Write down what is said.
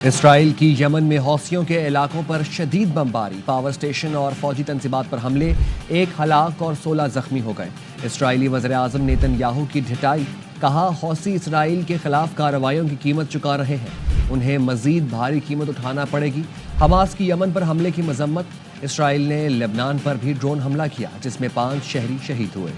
Israel की Yemen में हौसियों के इलाकों पर शदीद बमबारी, पावर स्टेशन और फौजी तंजीबात पर हमले, 1 हलाक और 16 जख्मी हो गए। इसराइली वज़ीर-ए-आज़म नेतन्याहू की ढिठाई, कहा हौसी इसराइल के खिलाफ कार्रवाइयों की कीमत चुका रहे हैं, उन्हें मजीद भारी कीमत उठाना पड़ेगी। हमास की यमन पर हमले की मजम्मत, इसराइल ने लेबनान पर भी ड्रोन हमला किया जिसमें 5 शहरी शहीद हुए।